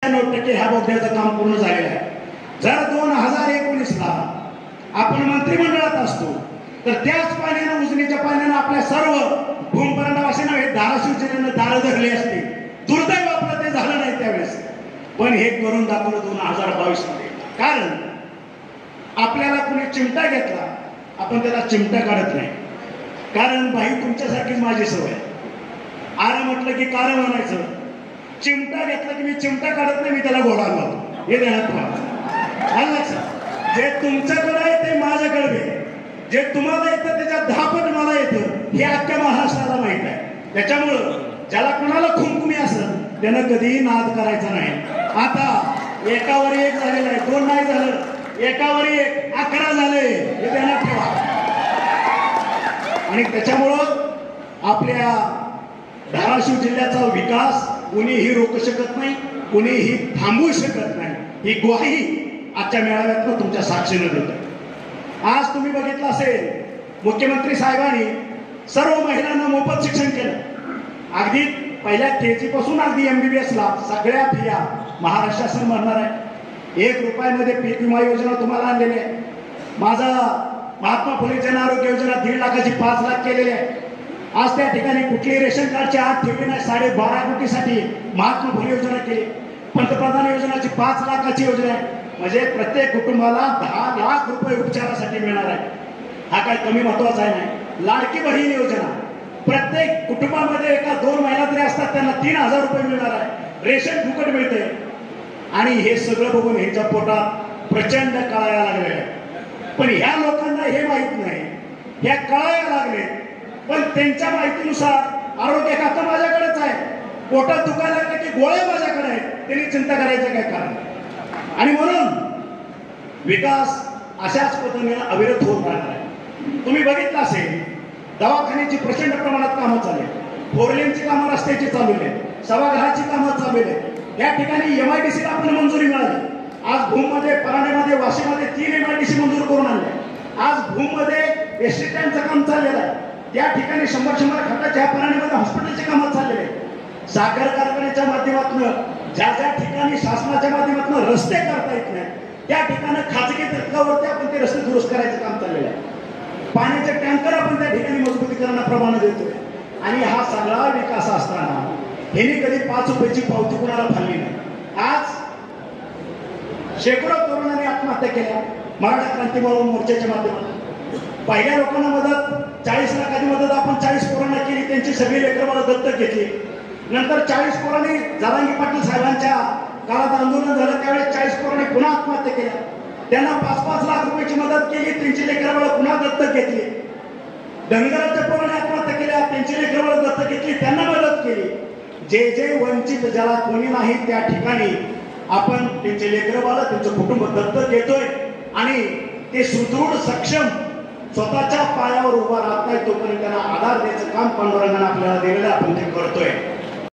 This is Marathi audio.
90% ह्या बोगद्याचं काम पूर्ण झालेलं आहे। जर 2019ला आपण मंत्रिमंडळात असतो तर त्याच पाण्यानं उजनीच्या पाण्यानं आपल्या सर्व भूमपरंडावासींना हे धाराशिव जिल्ह्यानं दारं धरली असती। दुर्दैव आपलं ते झालं नाही त्यावेळेस, पण हे करून दाखवलं 2022 मध्ये। कारण आपल्याला कुणी चिमटा घेतला आपण त्याला चिमटा काढत नाही, कारण बाई तुमच्यासारखीच माझी सवय, आरं म्हटलं की कार म्हणायचं, चिमटा घेतला की मी चिमटा काढत नाही, मी त्याला घोडा लावतो। हे ध्यानात ठेवा। जे तुमच्याकडे आहे ते माझ्याकडे आहे, जे तुम्हाला येतं त्याच्या 10 पट मला येतं हे अख्ख्या महाराष्ट्राला माहित आहे। त्याच्यामुळं ज्याला कोणाला खुमखुमी असेल त्यानं कधीही नाद करायचा नाही। आता एकावर एक झालेलं आहे, 2 नाही झालं, एकावर एक 11 झाले, हे ध्यानात ठेवा। आणि त्याच्यामुळं आपल्या धाराशिव जिल्ह्याचा विकास कुणीही रोखू शकत नाही, कुणीही थांबवू शकत नाही, ही ग्वाही आजच्या मेळाव्यात तुमच्या साक्षीने देतो। आज तुम्ही बघितलं असेल मुख्यमंत्री साहेबांनी सर्व महिलांना मोफत शिक्षण केलं। अगदी पहिल्या केजी पासून अगदी MBBS ला सगळ्या फिया महाराष्ट्र शासन भरणार आहे। 1 रुपयामध्ये पीक विमा योजना तुम्हाला आणलेली आहे। माझा महात्मा फुले जन आरोग्य योजना 1.5 लाखाची 5 लाख केलेली आहे। आज त्या ठिकाणी कुठली रेशन कार्डची आत ठेवली नाही, 12.5 कोटीसाठी महात्मा फुले योजना केली। पंतप्रधान योजनाची 5 लाखाची योजना आहे, म्हणजे प्रत्येक कुटुंबाला 10 लाख रुपये उपचारासाठी मिळणार आहे। हा काय कमी महत्वाचा आहे नाही। लाडकी बहीण योजना प्रत्येक कुटुंबामध्ये एका 2 महिला तरी असतात त्यांना 3000 रुपये मिळणार आहे, रेशन फुकट मिळते। आणि हे सगळं बघून ह्यांच्या पोटात प्रचंड कळायला लागले आहे। पण ह्या लोकांना हे माहित नाही, ह्या कळायला लागले, पण त्यांच्या माहितीनुसार आरोग्य खातं माझ्याकडेच आहे, पोटात दुखायला लागले की गोळे माझ्याकडे आहेत, त्यांनी चिंता करायचं काय कारण? आणि म्हणून विकास अशाच पद्धतीने अविरत होत राहणार आहे। तुम्ही बघितलं असेल दवाखान्याची प्रचंड प्रमाणात कामं चालू आहेत, 4 लेनची कामं रस्त्याची चालू आहेत, सभागृहाची कामं चालू आहेत। या ठिकाणी MIDC ला पण मंजुरी मिळाली। आज भूममध्ये, परांड्यामध्ये, वाशीमध्ये 3 MIDC मंजूर करून आणले। आज भूममध्ये एसटी स्टँडचं काम चाललेलं आहे, त्या ठिकाणी 100 खाटाच्या परांड्यामध्ये हॉस्पिटलचे कामं चाललेले आहेत। साखर कारखान्याच्या माध्यमातून ज्या ज्या ठिकाणी शासनाच्या माध्यमातून रस्ते करता येत नाही त्या ठिकाणी खाजगी तत्वावरती आपण ते रस्ते दुरुस्त करायचं काम चाललेलं आहे। पाण्याचे टँकर आपण त्या ठिकाणी मजबूतीकरणाप्रमाणे देतोय। आणि हा सगळा विकास असताना ह्यांनी कधी 5 रुपयाची पावती कुणाला फाडली नाही। आज शेकडो तरुणांनी आत्महत्या केल्या मराठा क्रांती मोर्चाच्या माध्यमातून। पहिल्या लोकांना मदत 40 लाखाची मदत आपण 40 पोरांना केली, त्यांची सगळी लेकरं दत्तक घेतली। नंतर 40 पोरांनी जरांगी पाटील साहेबांच्या काळात आंदोलन झालं त्यावेळेस 40 पोरांनी पुन्हा आत्महत्या केल्या, त्यांना 5-5 लाख रुपयाची मदत केली, त्यांची लेकरं पुन्हा दत्तक घेतली। धनगराच्या पोरांनी आत्महत्या केल्या, त्यांची लेकरं दत्तक घेतली, त्यांना मदत केली। जे जे वंचित ज्याला कोणी नाही त्या ठिकाणी आपण त्यांचे लेकरं बाळ त्यांचं कुटुंब दत्तक घेतोय आणि ते सुदृढ सक्षम स्वतःच्या पायावर उभा राहत नाही तोपर्यंत त्यांना आधार द्यायचं काम पांडुरंगाने आपल्याला दिलेलं आपण ते करतोय।